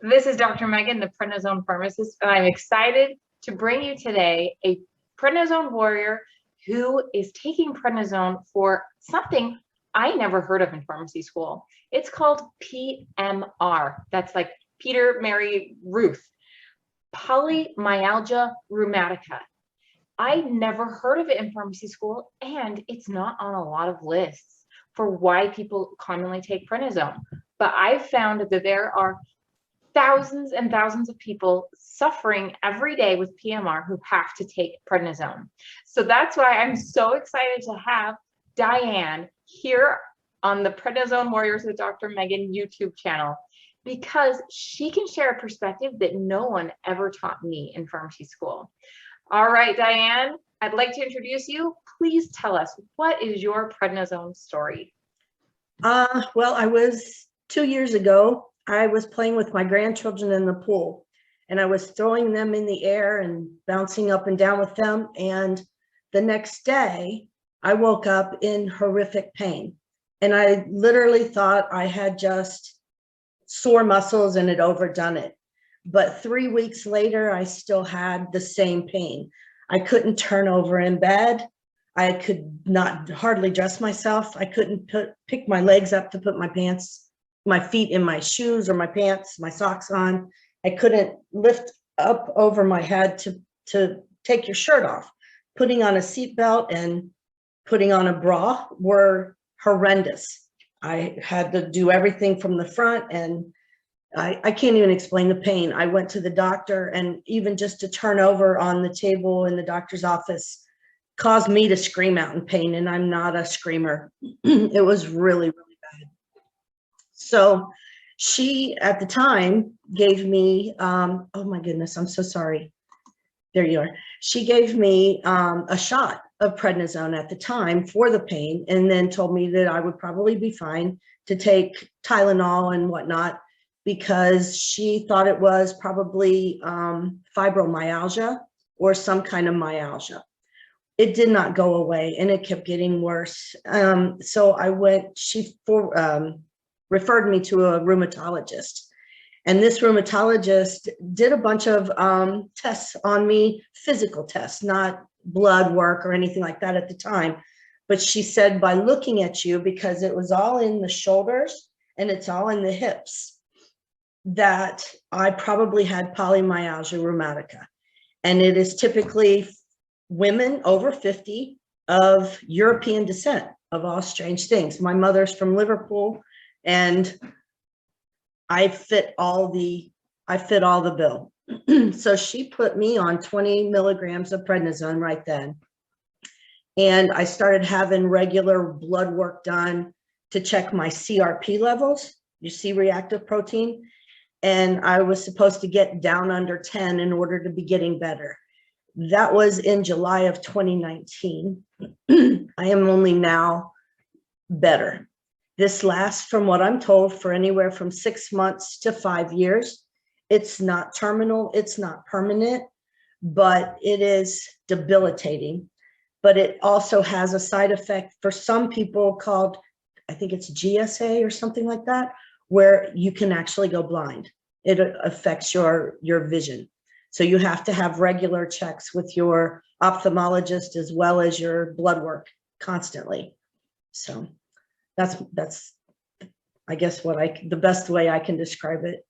This is Dr. Megan, the Prednisone pharmacist, and I'm excited to bring you today a prednisone warrior who is taking prednisone for something I never heard of in pharmacy school. It's called PMR. That's like Peter, Mary, Ruth. Polymyalgia Rheumatica. I never heard of it in pharmacy school, and it's not on a lot of lists for why people commonly take prednisone. But I've found that there are thousands and thousands of people suffering every day with PMR who have to take prednisone. So that's why I'm so excited to have Diane here on the Prednisone Warriors with Dr. Megan YouTube channel, because she can share a perspective that no one ever taught me in pharmacy school. All right, Diane, I'd like to introduce you. Please tell us, what is your prednisone story? Well, I was 2 years ago, I was playing with my grandchildren in the pool, and I was throwing them in the air and bouncing up and down with them. And the next day I woke up in horrific pain, and I literally thought I had just sore muscles and had overdone it. But 3 weeks later, I still had the same pain. I couldn't turn over in bed. I could not hardly dress myself. I couldn't pick my legs up to put my feet in my shoes or my pants, my socks on. I couldn't lift up over my head to take your shirt off. Putting on a seatbelt and putting on a bra were horrendous. I had to do everything from the front, and I can't even explain the pain. I went to the doctor, and even just to turn over on the table in the doctor's office caused me to scream out in pain, and I'm not a screamer. It was really, really bad. So she, at the time, gave me, oh my goodness, I'm so sorry. There you are. She gave me a shot of prednisone at the time for the pain, and then told me that I would probably be fine to take Tylenol and whatnot, because she thought it was probably fibromyalgia or some kind of myalgia. It did not go away, and it kept getting worse. So she referred me to a rheumatologist. And this rheumatologist did a bunch of tests on me, physical tests, not blood work or anything like that at the time. But she said, by looking at you, because it was all in the shoulders and it's all in the hips, that I probably had polymyalgia rheumatica. And it is typically women over 50 of European descent, of all strange things. My mother's from Liverpool, and I fit all the bill. So she put me on 20 milligrams of prednisone right then. And I started having regular blood work done to check my CRP levels, your C-reactive protein. And I was supposed to get down under 10 in order to be getting better. That was in July of 2019. I am only now better. This lasts, from what I'm told, for anywhere from 6 months to 5 years. It's not terminal, it's not permanent, but it is debilitating. But it also has a side effect for some people called, I think it's GSA or something like that, where you can actually go blind. It affects your vision. So you have to have regular checks with your ophthalmologist as well as your blood work constantly. So that's I guess the best way I can describe it.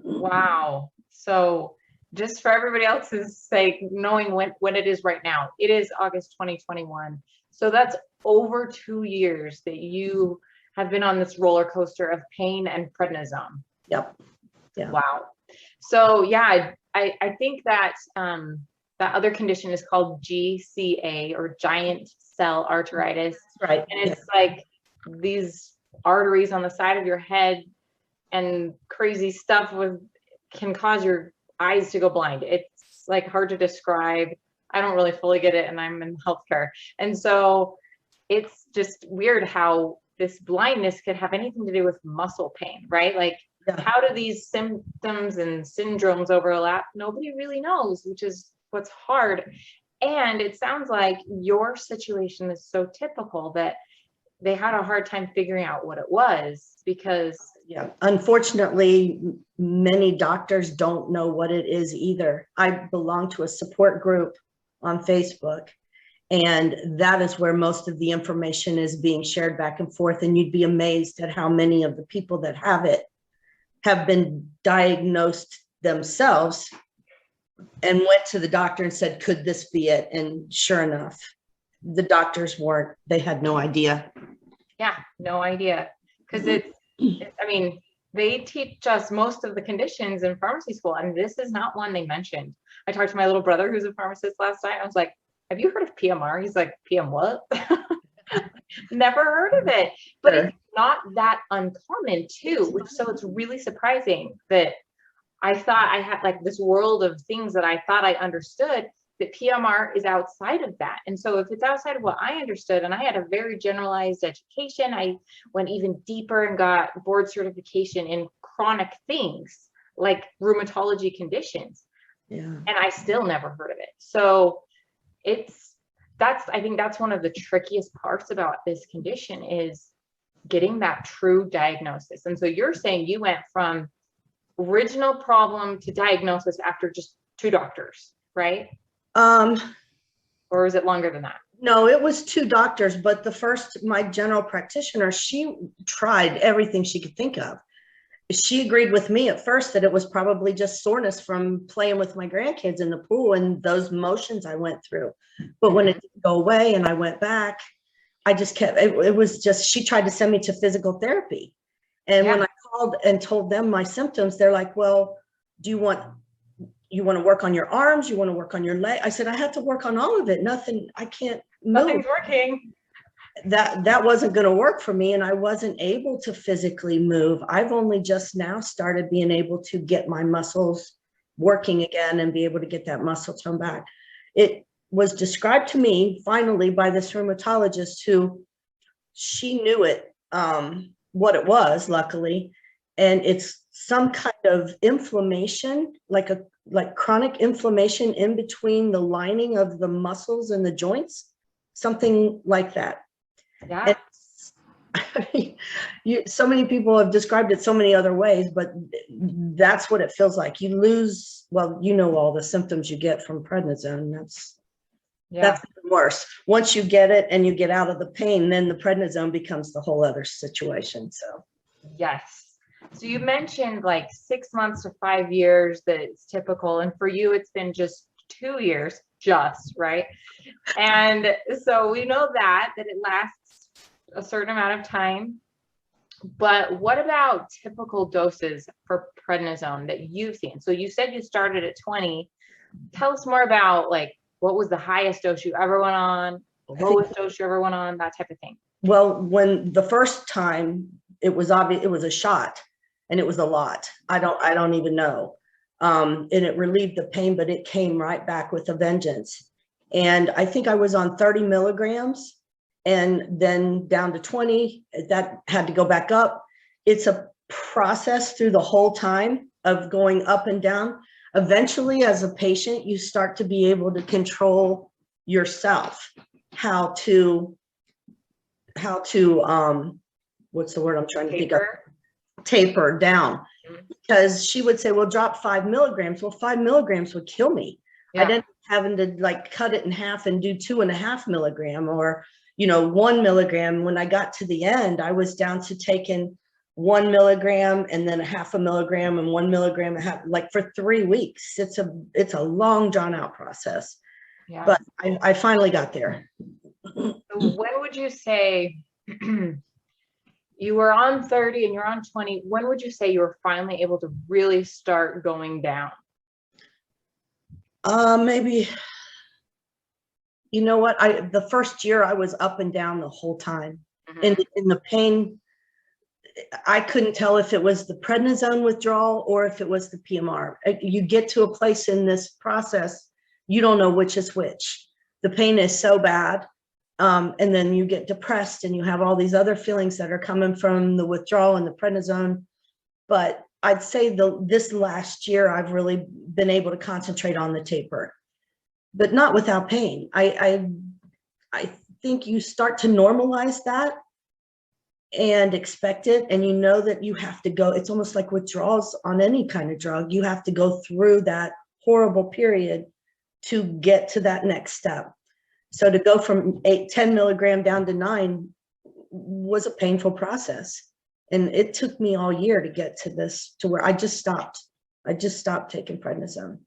Wow. So just for everybody else's sake, knowing when it is right now, it is August 2021. So that's over 2 years that you have been on this roller coaster of pain and prednisone. Yep. Yeah. Wow. So yeah, I think that that other condition is called GCA, or giant cell arteritis. Right. And it's like these arteries on the side of your head and crazy stuff can cause your eyes to go blind. It's like hard to describe. I don't really fully get it, and I'm in healthcare. And so it's just weird how this blindness could have anything to do with muscle pain, right? Like, yeah. How do these symptoms and syndromes overlap? Nobody really knows, which is what's hard. And it sounds like your situation is so typical that they had a hard time figuring out what it was, because Yeah, unfortunately, many doctors don't know what it is either. I belong to a support group on Facebook, and that is where most of the information is being shared back and forth. And you'd be amazed at how many of the people that have it have been diagnosed themselves and went to the doctor and said, could this be it? And sure enough, the doctors weren't, they had no idea. Yeah, no idea. Because I mean, they teach us most of the conditions in pharmacy school, and this is not one they mentioned. I talked to my little brother who's a pharmacist last night. I was like, have you heard of PMR? He's like, PM what? Never heard of it. But Sure. it's not that uncommon too. So it's really surprising that I thought I had like this world of things that I thought I understood, that PMR is outside of that. And so if it's outside of what I understood, and I had a very generalized education, I went even deeper and got board certification in chronic things like rheumatology conditions. Yeah. And I still never heard of it. So I think that's one of the trickiest parts about this condition, is getting that true diagnosis. And so you're saying you went from original problem to diagnosis after just 2 doctors, right? Or is it longer than that? No, it was 2 doctors, but the first, my general practitioner, she tried everything she could think of. She agreed with me at first that it was probably just soreness from playing with my grandkids in the pool and those motions I went through. But when it didn't go away and I went back, I just kept, it was just, she tried to send me to physical therapy. And when I called and told them my symptoms, they're like, well, do you want to work on your arms? You want to work on your leg? I said, I have to work on all of it. Nothing, I can't move. Nothing's working. That wasn't going to work for me. And I wasn't able to physically move. I've only just now started being able to get my muscles working again and be able to get that muscle tone back. It was described to me finally by this rheumatologist who, she knew it, what it was, luckily. And it's some kind of inflammation, like chronic inflammation in between the lining of the muscles and the joints, something like that. Yeah. So many people have described it so many other ways, but that's what it feels like. You lose, well, you know, all the symptoms you get from prednisone. That's even worse. Once you get it and you get out of the pain, then the prednisone becomes the whole other situation. So yes. So you mentioned like 6 months to 5 years that it's typical, and for you it's been just 2 years, right? And so we know that it lasts a certain amount of time. But what about typical doses for prednisone that you've seen? So you said you started at 20. Tell us more about like, what was the highest dose you ever went on, the lowest dose you ever went on, that type of thing? Well, when the first time, it was obvious, it was a shot, and it was a lot. I don't even know. And it relieved the pain, but it came right back with a vengeance. And I think I was on 30 milligrams and then down to 20. That had to go back up. It's a process through the whole time of going up and down. Eventually, as a patient, you start to be able to control yourself, how to what's the word I'm trying to think of? Taper down. Because she would say, well, drop 5 milligrams. Well, 5 milligrams would kill me. I didn't having to like cut it in half and do 2.5 milligram or, 1 milligram. When I got to the end, I was down to taking 1 milligram and then 0.5 milligram and 1 milligram, like for 3 weeks. It's a long drawn out process, but I finally got there. So when would you say you were on 30 and you're on 20? When would you say you were finally able to really start going down? Maybe, you know what? The first year I was up and down the whole time. In the pain, I couldn't tell if it was the prednisone withdrawal or if it was the PMR. You get to a place in this process, you don't know which is which. The pain is so bad. And then you get depressed and you have all these other feelings that are coming from the withdrawal and the prednisone. But I'd say this last year, I've really been able to concentrate on the taper, but not without pain. I think you start to normalize that and expect it. And you know that you have to go, it's almost like withdrawals on any kind of drug. You have to go through that horrible period to get to that next step. So to go from 10 milligram down to 9 was a painful process. And it took me all year to get to this, to where I just stopped taking prednisone.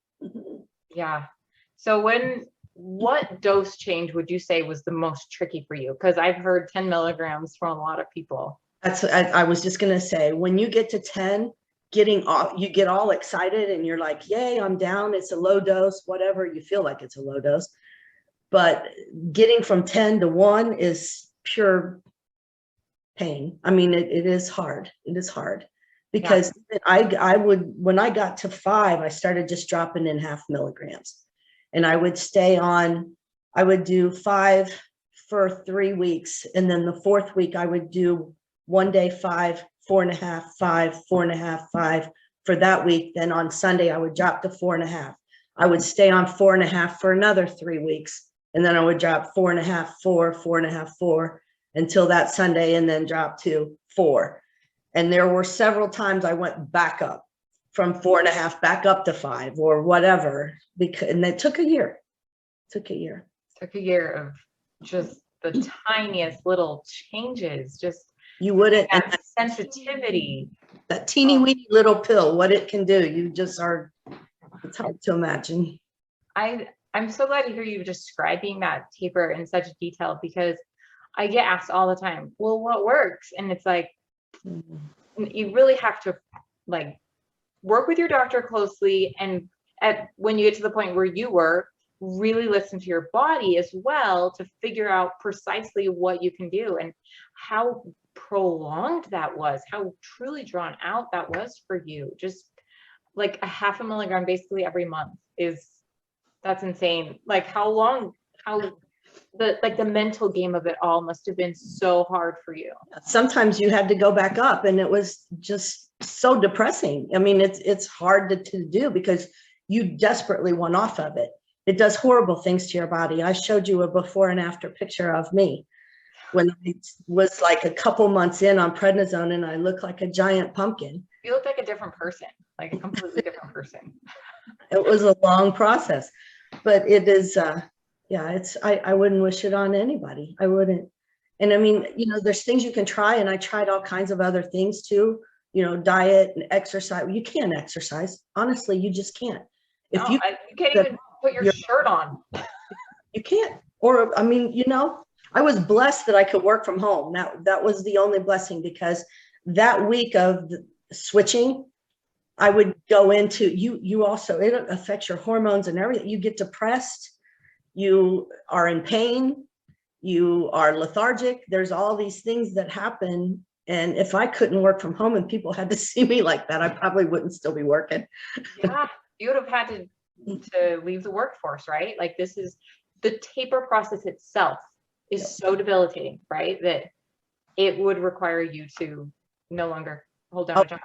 Yeah. So what dose change would you say was the most tricky for you? Because I've heard 10 milligrams from a lot of people. I was just going to say, when you get to 10, getting off, you get all excited and you're like, yay, I'm down. It's a low dose, whatever. You feel like it's a low dose. But getting from 10 to 1 is pure pain. I mean, it is hard. It is hard because I would, when I got to 5, I started just dropping in 0.5 milligrams, and I would stay on, I would do 5 for 3 weeks. And then the 4th week I would do 1 day 5, 4.5, 5, 4.5, 5 for that week. Then on Sunday I would drop to 4.5. I would stay on 4.5 for another 3 weeks. And then I would drop 4.5, 4, 4.5, 4 until that Sunday, and then drop to 4. And there were several times I went back up from 4.5 back up to 5 or whatever, and it took a year. Took a year of just the tiniest little changes. Just you wouldn't, and that sensitivity, that teeny weeny little pill, what it can do, you just are, it's hard to imagine. I'm so glad to hear you describing that taper in such detail, because I get asked all the time, well, what works? And it's like, you really have to like work with your doctor closely. And when you get to the point where you were, really listen to your body as well to figure out precisely what you can do and how prolonged that was, how truly drawn out that was for you. Just like 0.5 milligram basically every month that's insane. Like how the mental game of it all must have been so hard for you. Sometimes you had to go back up, and it was just so depressing. I mean, it's hard to do because you desperately want off of it. It does horrible things to your body. I showed you a before and after picture of me when I was like a couple months in on prednisone, and I looked like a giant pumpkin. You look like a different person, like a completely different person. It was a long process, but it is, yeah, I wouldn't wish it on anybody. I wouldn't. And I mean, there's things you can try, and I tried all kinds of other things too, diet and exercise. You can't exercise. Honestly, you just can't. You can't even put your shirt on. You can't. Or, I mean, I was blessed that I could work from home. That was the only blessing, because that week of switching, I would go into, you also, it affects your hormones and everything. You get depressed, you are in pain, you are lethargic. There's all these things that happen. And if I couldn't work from home and people had to see me like that, I probably wouldn't still be working. Yeah, you would have had to leave the workforce, right? Like, this is the taper process itself is so debilitating, right? That it would require you to no longer hold down a job.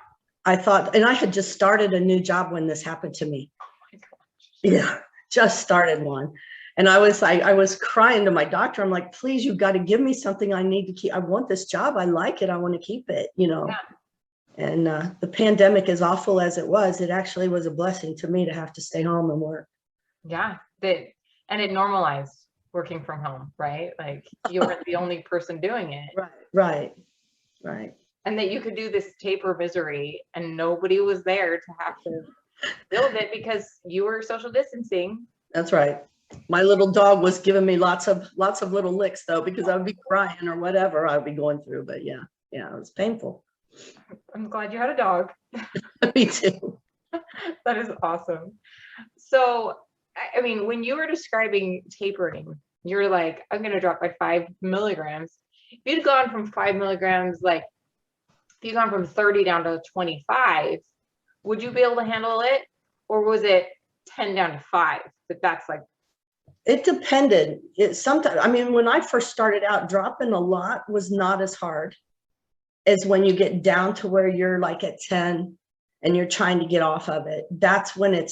I thought, and I had just started a new job when this happened to me. Oh my gosh. Yeah, just started one. And I was crying to my doctor. I'm like, please, you've got to give me something I need to keep. I want this job. I like it. I want to keep it, Yeah. And the pandemic, as awful as it actually was a blessing to me to have to stay home and work. Yeah. And it normalized working from home, right? Like, you weren't the only person doing it. Right. And that you could do this taper misery and nobody was there to have to deal with it because you were social distancing. That's right. My little dog was giving me lots of little licks though, because I would be crying or whatever I would be going through. But yeah, it was painful. I'm glad you had a dog. Me too. That is awesome. So, I mean, when you were describing tapering, you're like, I'm going to drop by 5 milligrams. If you'd gone from 5 milligrams, like if you'd gone from 30 down to 25, would you be able to handle it? Or was it 10 down to 5? That's like, it depended. Sometimes, I mean, when I first started out, dropping a lot was not as hard as when you get down to where you're like at 10 and you're trying to get off of it. That's when it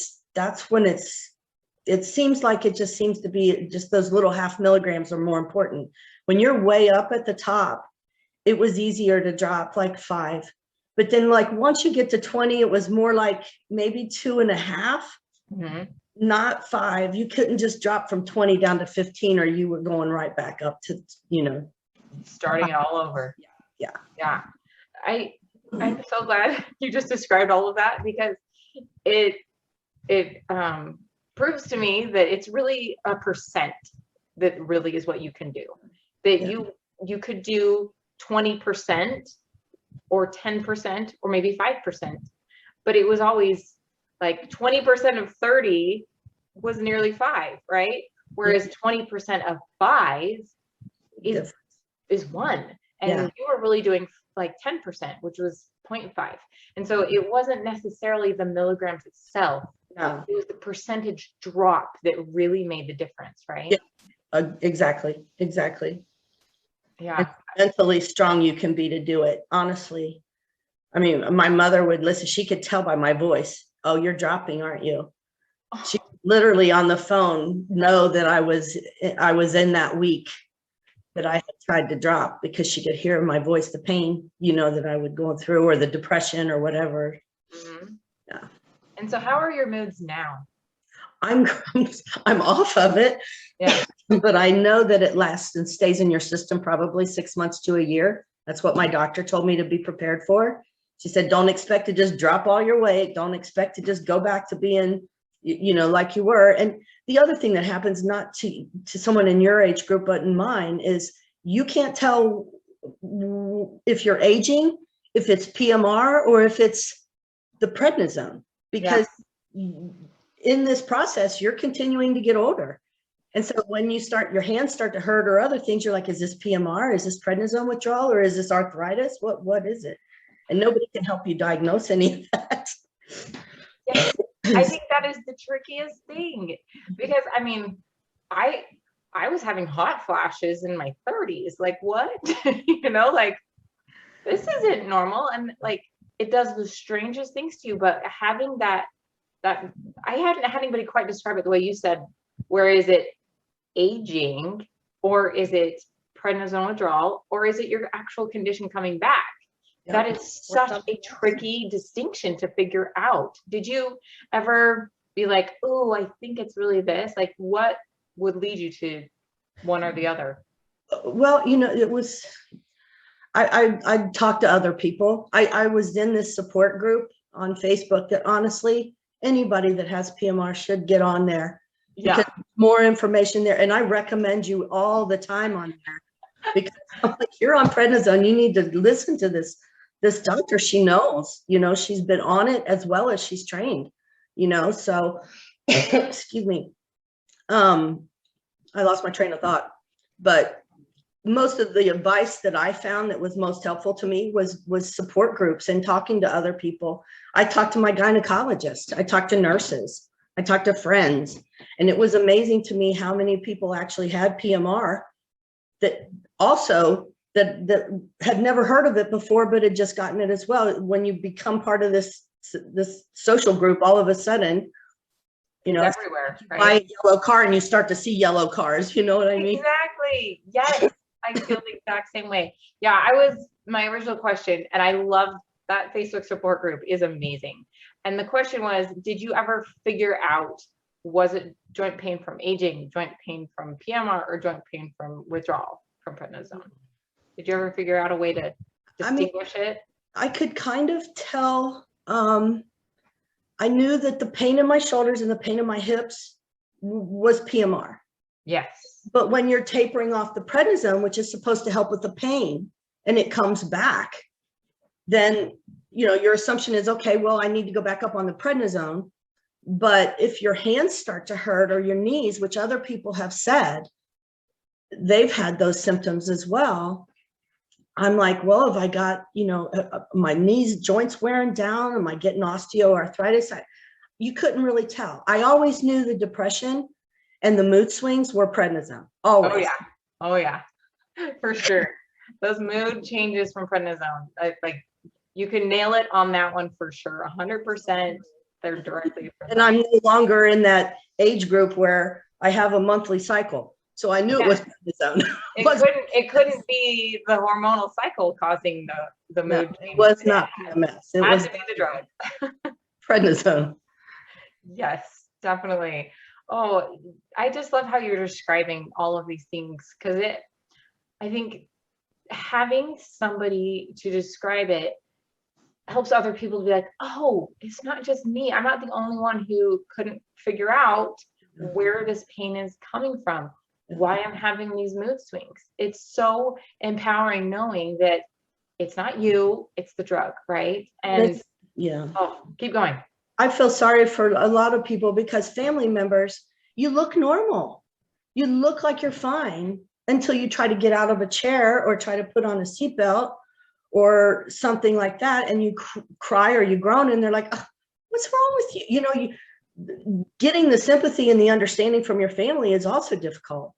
seems like it just seems to be just those little 0.5 milligrams are more important. When you're way up at the top it was easier to drop like 5. But then like once you get to 20, it was more like maybe 2.5, not 5. You couldn't just drop from 20 down to 15 or you were going right back up to, starting it all over. Yeah. Yeah. I'm so glad you just described all of that, because it proves to me that it's really a percent that really is what you can do. That you could do 20% or 10% or maybe 5%, but it was always like 20% of 30 was nearly 5, right? Whereas 20% of 5 is 1. And you were really doing like 10%, which was 0.5. And so it wasn't necessarily the milligrams itself. No. It was the percentage drop that really made the difference, right? Yeah, exactly. Yeah. And mentally strong you can be to do it, honestly. I mean, my mother would listen. She could tell by my voice, oh, you're dropping, aren't you? She literally on the phone know that I was in that week that I had tried to drop, because she could hear in my voice the pain, that I would go through, or the depression or whatever. Yeah. And so how are your moods now? I'm off of it. Yeah. But I know that it lasts and stays in your system probably 6 months to a year. That's what my doctor told me to be prepared for. She said, don't expect to just drop all your weight. Don't expect to just go back to being, like you were. And the other thing that happens, not to someone in your age group, but in mine, is you can't tell if you're aging, if it's PMR, or if it's the prednisone, because in this process, you're continuing to get older. And so when your hands start to hurt or other things, you're like, is this PMR? Is this prednisone withdrawal? Or is this arthritis? What is it? And nobody can help you diagnose any of that. Yeah, I think that is the trickiest thing, because I mean, I was having hot flashes in my 30s. Like, what? Like, this isn't normal. And like, it does the strangest things to you. But having that I hadn't had anybody quite describe it the way you said. Where is it aging, or is it prednisone withdrawal, or is it your actual condition coming back? That is such a tricky distinction to figure out. Did you ever be like, oh, I think it's really this? Like, what would lead you to one or the other? Well, it was, I talked to other people. I was in this support group on Facebook that honestly, anybody that has PMR should get on there. Yeah. Because more information there. And I recommend you all the time on there, because I'm like, you're on prednisone. You need to listen to this doctor. She knows, she's been on it as well as she's trained, so excuse me. I lost my train of thought, but most of the advice that I found that was most helpful to me was support groups and talking to other people. I talked to my gynecologist. I talked to nurses. I talked to friends, and it was amazing to me how many people actually had PMR that also that had never heard of it before, but had just gotten it as well. When you become part of this social group, all of a sudden, it's everywhere, right? Buy a yellow car and you start to see yellow cars. You know what I mean? Exactly. Yes, I feel the exact same way. Yeah, my original question, and I love that Facebook support group is amazing. And the question was, did you ever figure out, was it joint pain from aging, joint pain from PMR, or joint pain from withdrawal from prednisone? Did you ever figure out a way to distinguish it? I could kind of tell. I knew that the pain in my shoulders and the pain in my hips was PMR. Yes. But when you're tapering off the prednisone, which is supposed to help with the pain, and it comes back, then your assumption is, okay, well, I need to go back up on the prednisone. But if your hands start to hurt, or your knees, which other people have said they've had those symptoms as well, I'm like, well, have I got, my knees joints wearing down? Am I getting osteoarthritis? You couldn't really tell. I always knew the depression and the mood swings were prednisone. Always. Oh yeah, for sure. Those mood changes from prednisone, like, you can nail it on that one for sure. 100%. They're directly. And I'm no longer in that age group where I have a monthly cycle. So I knew it was prednisone. It couldn't be the hormonal cycle causing the No, mood it change. was not PMS. It Had was to be the drug. prednisone. Yes, definitely. Oh, I just love how you're describing all of these things, because I think having somebody to describe it helps other people to be like, oh, it's not just me. I'm not the only one who couldn't figure out where this pain is coming from, why I'm having these mood swings. It's so empowering knowing that it's not you, it's the drug, right? And yeah. oh, keep going. I feel sorry for a lot of people because family members, you look normal. You look like you're fine until you try to get out of a chair or try to put on a seatbelt or something like that. And you cry or you groan and they're like, oh, what's wrong with you? You know, getting the sympathy and the understanding from your family is also difficult.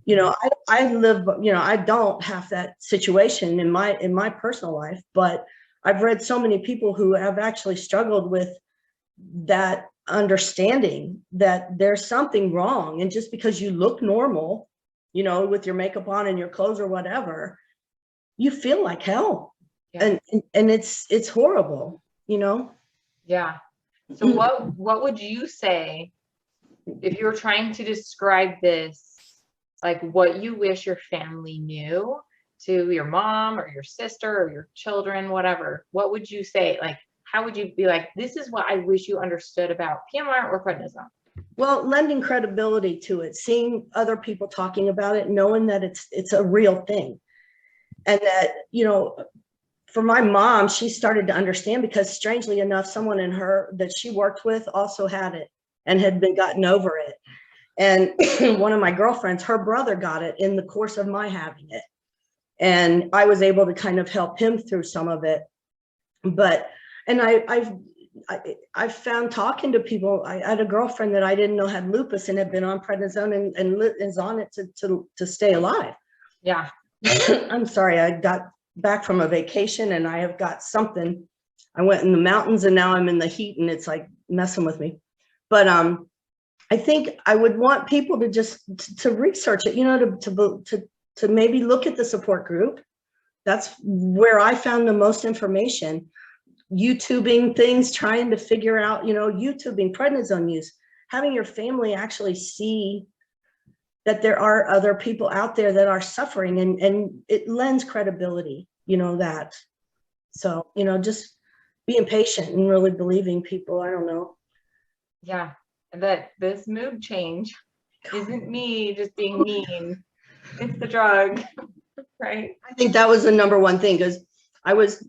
You know, I live, you know, I don't have that situation in my personal life, but I've read so many people who have actually struggled with that understanding that there's something wrong. And just because you look normal, you know, with your makeup on and your clothes or whatever, you feel like hell. Yeah. And it's horrible, you know? Yeah. So what would you say if you were trying to describe this, like what you wish your family knew, to your mom or your sister or your children, whatever? What would you say? Like, how would you be like, this is what I wish you understood about PMR or prednisone? Well, lending credibility to it, seeing other people talking about it, knowing that it's a real thing. And that, you know, for my mom, she started to understand because strangely enough, someone in her that she worked with also had it and had been gotten over it. And one of my girlfriends, her brother got it in the course of my having it. And I was able to kind of help him through some of it. But, and I've found talking to people, I had a girlfriend that I didn't know had lupus and had been on prednisone and is on it to stay alive. Yeah. I'm sorry, I got back from a vacation and I have got something. I went in the mountains and now I'm in the heat and it's like messing with me. But I think I would want people to just to research it, you know, to maybe look at the support group. That's where I found the most information. YouTubing things, trying to figure out, you know, YouTubing prednisone use, having your family actually see that there are other people out there that are suffering, and it lends credibility, you know, that. So, you know, just being patient and really believing people. I don't know. Yeah, that this mood change isn't me just being mean. It's the drug, right? I think that was the number one thing, because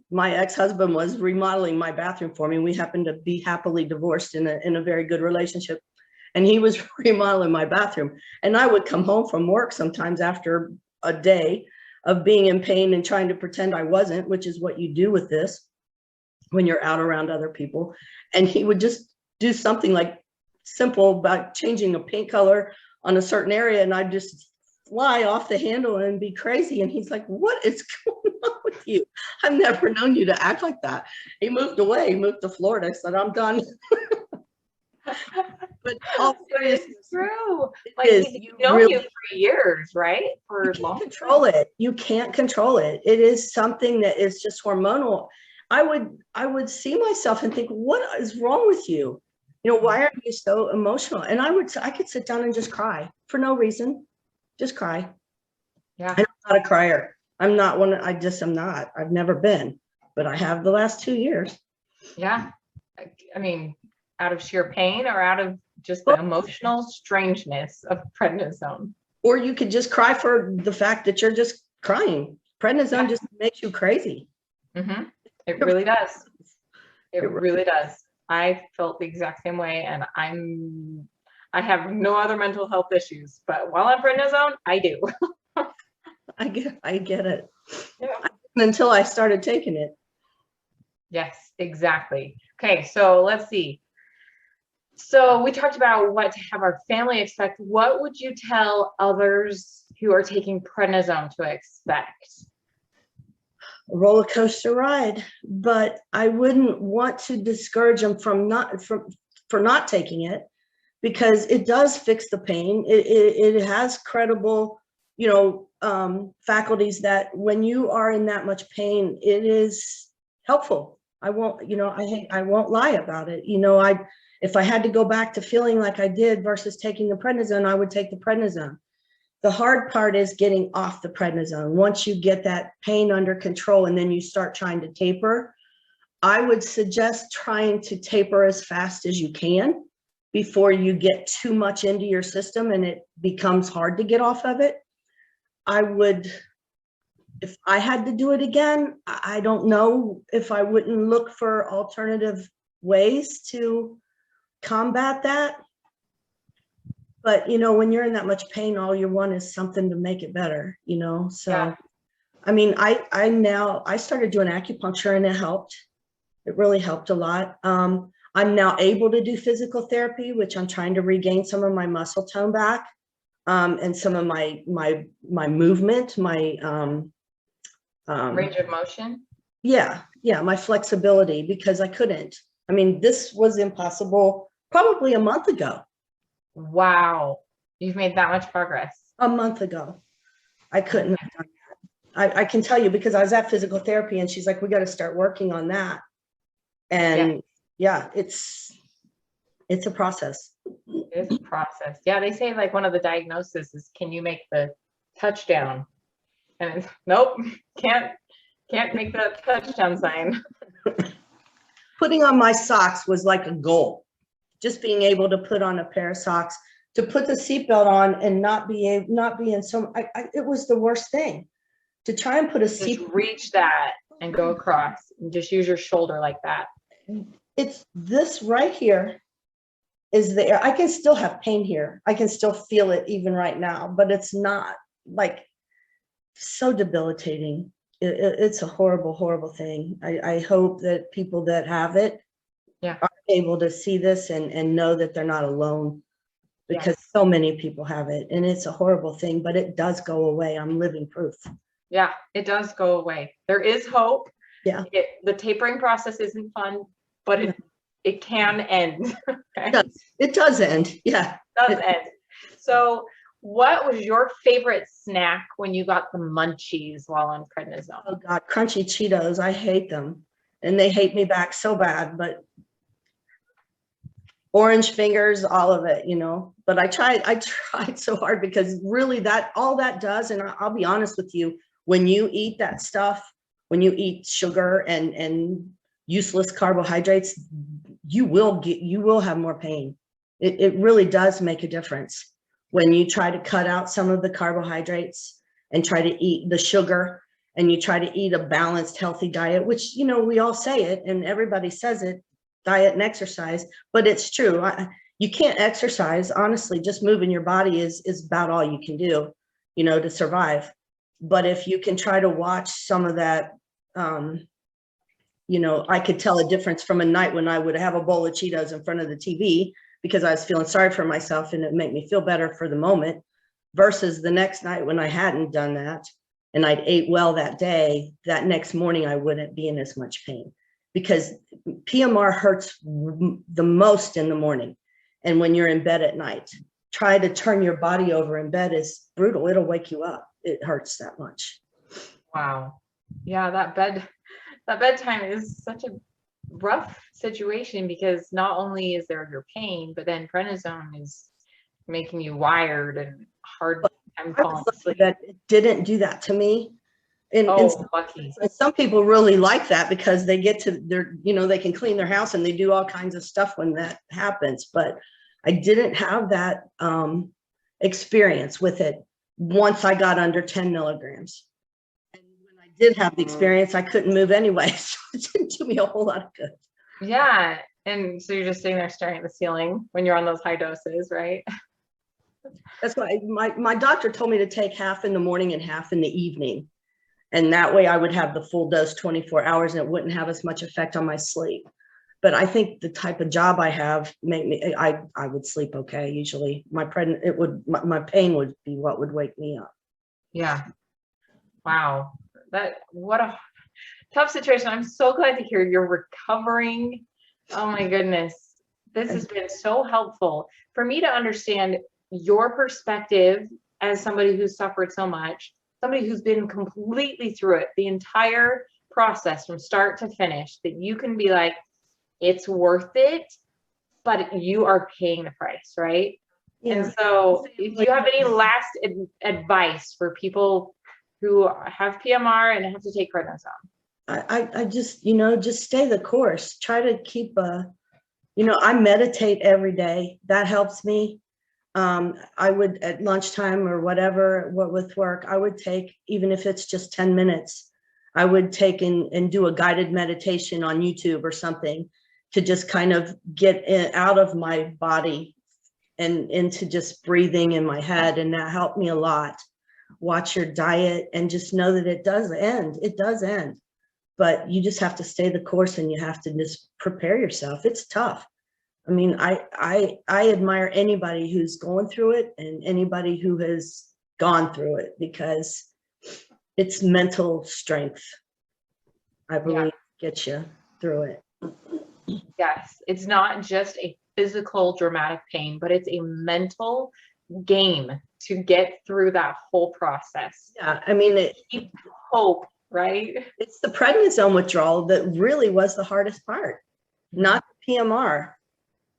my ex-husband was remodeling my bathroom for me. We happened to be happily divorced in a very good relationship. And he was remodeling my bathroom. And I would come home from work sometimes after a day of being in pain and trying to pretend I wasn't, which is what you do with this when you're out around other people. And he would just do something like simple about changing a paint color on a certain area. And I'd just fly off the handle and be crazy. And he's like, what is going on with you? I've never known you to act like that. He moved away, he moved to Florida. I said, I'm done. But all seriousness, it's true. Like you know really, you for years, right? For long control it. You can't control it. It is something that is just hormonal. I would see myself and think, what is wrong with you? You know, why are you so emotional? And I could sit down and just cry for no reason. Just cry. Yeah. I'm not a crier. I'm not one. I'm not. I've never been, but I have the last 2 years. Yeah. I mean, out of sheer pain or out of just the emotional strangeness of prednisone. Or you could just cry for the fact that you're just crying. Prednisone just makes you crazy. Mm-hmm. It really does. It really does. I felt the exact same way, and I have no other mental health issues, but while I'm prednisone, I do. I get it. Yeah. Until I started taking it. Yes, exactly. Okay, so let's see. So we talked about what to have our family expect. What would you tell others who are taking prednisone to expect? A roller coaster ride, but I wouldn't want to discourage them for not taking it, because it does fix the pain. It has credible, you know, faculties that when you are in that much pain, it is helpful. I won't, you know, I won't lie about it. You know, if I had to go back to feeling like I did versus taking the prednisone, I would take the prednisone. The hard part is getting off the prednisone. Once you get that pain under control and then you start trying to taper, I would suggest trying to taper as fast as you can before you get too much into your system and it becomes hard to get off of it. I would, if I had to do it again, I don't know if I wouldn't look for alternative ways to combat that. But, you know, when you're in that much pain, all you want is something to make it better, you know? So, Yeah. I mean, I started doing acupuncture and it helped. It really helped a lot. I'm now able to do physical therapy, which I'm trying to regain some of my muscle tone back, and some of my movement, my Range of motion. yeah, my flexibility, because I couldn't. I mean, this was impossible probably a month ago. Wow. You've made that much progress. A month ago. I couldn't have done that. I can tell you because I was at physical therapy and she's like, we got to start working on that. And yeah, it's a process. It is a process. Yeah, they say like one of the diagnoses is, can you make the touchdown? And it's, nope, can't make the touchdown sign. Putting on my socks was like a goal. Just being able to put on a pair of socks, to put the seatbelt on and not be in so, it was the worst thing. To try and put a Just reach that and go across and just use your shoulder like that. It's this right here is there. I can still have pain here. I can still feel it even right now, but it's not like so debilitating. It's a horrible, horrible thing. I hope that people that have it are able to see this and know that they're not alone, because so many people have it and it's a horrible thing, but it does go away. I'm living proof. Yeah, it does go away. There is hope. Yeah. The tapering process isn't fun, but it can end. Okay? It does end. Yeah. It does end. So what was your favorite snack when you got the munchies while on prednisone? Oh God, crunchy Cheetos. I hate them. And they hate me back so bad, but orange fingers, all of it, you know. But I tried so hard, because really all that does, and I'll be honest with you, when you eat that stuff, when you eat sugar and useless carbohydrates, you will have more pain. It really does make a difference when you try to cut out some of the carbohydrates and try to eat the sugar, and you try to eat a balanced, healthy diet, which, you know, we all say it and everybody says it, diet and exercise, but it's true. You can't exercise, honestly. Just moving your body is about all you can do, you know, to survive. But if you can try to watch some of that, you know, I could tell a difference from a night when I would have a bowl of Cheetos in front of the TV because I was feeling sorry for myself and it made me feel better for the moment, versus the next night when I hadn't done that and I'd ate well that day, that next morning I wouldn't be in as much pain, because PMR hurts the most in the morning. And when you're in bed at night, try to turn your body over in bed is brutal. It'll wake you up. It hurts that much. Wow. Yeah, that bedtime is such a rough situation, because not only is there your pain, but then prednisone is making you wired and hard time falling asleep. That it didn't do that to me. And lucky. Some people really like that because they get to you know, they can clean their house and they do all kinds of stuff when that happens. But I didn't have that experience with it once I got under 10 milligrams. And when I did have the experience, I couldn't move anyway. So it didn't do me a whole lot of good. Yeah. And so you're just sitting there staring at the ceiling when you're on those high doses, right? That's why my doctor told me to take half in the morning and half in the evening. And that way I would have the full dose 24 hours and it wouldn't have as much effect on my sleep. But I think the type of job I have I would sleep okay usually. My pain would be what would wake me up. Yeah. Wow. What a tough situation. I'm so glad to hear you're recovering. Oh my goodness. This has been so helpful for me to understand your perspective as somebody who's suffered so much, somebody who's been completely through it, the entire process from start to finish, that you can be like, it's worth it, but you are paying the price, right? Yeah. And so if you have any last advice for people who have PMR and have to take prednisone? I just, just stay the course. Try to keep I meditate every day. That helps me. I would at lunchtime or whatever, with work, I would take, even if it's just 10 minutes, I would take and do a guided meditation on YouTube or something to just kind of get out of my body and into just breathing in my head. And that helped me a lot. Watch your diet and just know that it does end. It does end. But you just have to stay the course and you have to just prepare yourself. It's tough. I mean, I admire anybody who's going through it and anybody who has gone through it, because it's mental strength, I believe, gets you through it. Yes, it's not just a physical dramatic pain, but it's a mental game to get through that whole process. Yeah, I mean, keep hope, right? It's the prednisone withdrawal that really was the hardest part, not the PMR.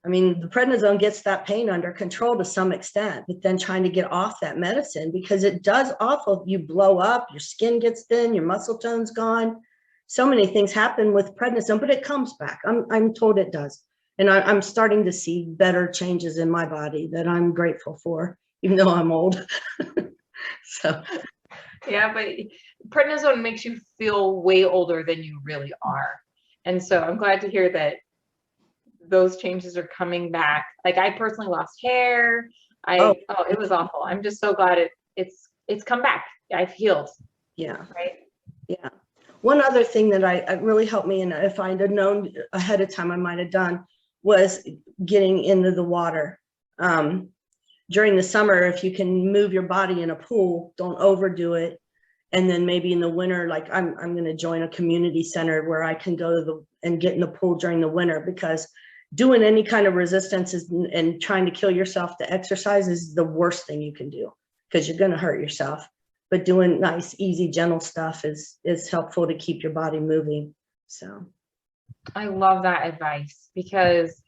I mean, the prednisone gets that pain under control to some extent, but then trying to get off that medicine, because it does awful. You blow up, your skin gets thin, your muscle tone's gone. So many things happen with prednisone, but it comes back. I'm told it does. And I'm starting to see better changes in my body that I'm grateful for, even though I'm old. So. Yeah, but prednisone makes you feel way older than you really are. And so I'm glad to hear that those changes are coming back. Like, I personally lost hair. It was awful. I'm just so glad it's come back. I've healed. Yeah. Right. Yeah. One other thing that I really helped me, and if I'd have known ahead of time, I might have done, was getting into the water. During the summer, if you can move your body in a pool, don't overdo it. And then maybe in the winter, like I'm going to join a community center where I can go and get in the pool during the winter, because doing any kind of resistance and trying to kill yourself to exercise is the worst thing you can do, because you're going to hurt yourself. But doing nice, easy, gentle stuff is helpful to keep your body moving. So I love that advice, because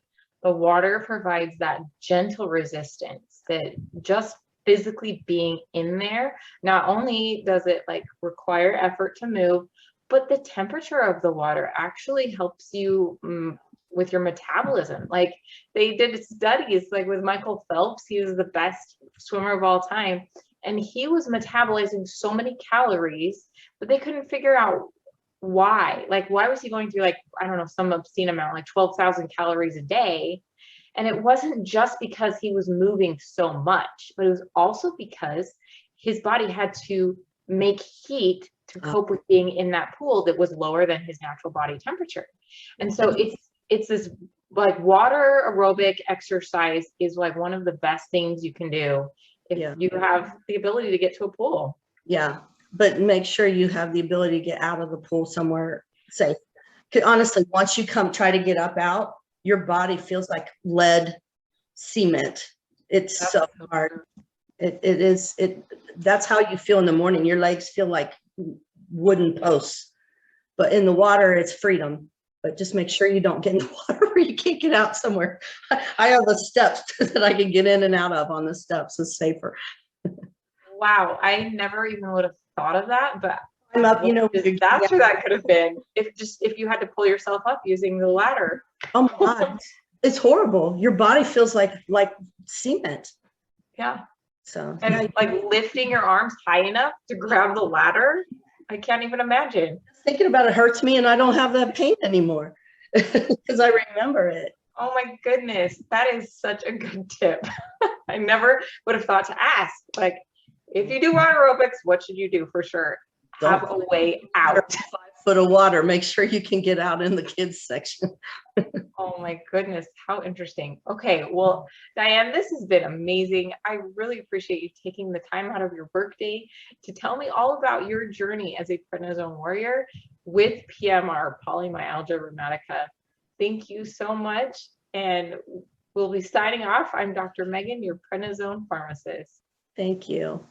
the water provides that gentle resistance that just physically being in there, not only does it like require effort to move, but the temperature of the water actually helps you with your metabolism. Like, they did studies like with Michael Phelps. He was the best swimmer of all time, and he was metabolizing so many calories, but they couldn't figure out why. Like, why was he going through, like, I don't know, some obscene amount, like 12,000 calories a day? And it wasn't just because he was moving so much, but it was also because his body had to make heat to cope with being in that pool that was lower than his natural body temperature. And so it's this, like, water aerobic exercise is like one of the best things you can do if you have the ability to get to a pool. Yeah, but make sure you have the ability to get out of the pool somewhere safe. Because honestly, once you try to get up out, your body feels like lead cement. It's so hard. That's how you feel in the morning. Your legs feel like wooden posts. But in the water, it's freedom. But just make sure you don't get in the water where you can't get out somewhere. I have the steps that I can get in and out of on the steps. It's safer. Wow, I never even would have thought of that, but I'm up, disaster that could have been if you had to pull yourself up using the ladder. Oh my God, it's horrible. Your body feels like cement. Yeah. So, and like lifting your arms high enough to grab the ladder, I can't even imagine. Thinking about it hurts me, and I don't have that pain anymore because I remember it. Oh my goodness, that is such a good tip. I never would have thought to ask. Like, if you do water aerobics, what should you do for sure? Have a way out. 5 foot of water. Make sure you can get out in the kids section. Oh my goodness, how interesting. Okay, well, Diane, this has been amazing. I really appreciate you taking the time out of your workday to tell me all about your journey as a prednisone warrior with PMR, Polymyalgia Rheumatica. Thank you so much. And we'll be signing off. I'm Dr. Megan, your prednisone pharmacist. Thank you.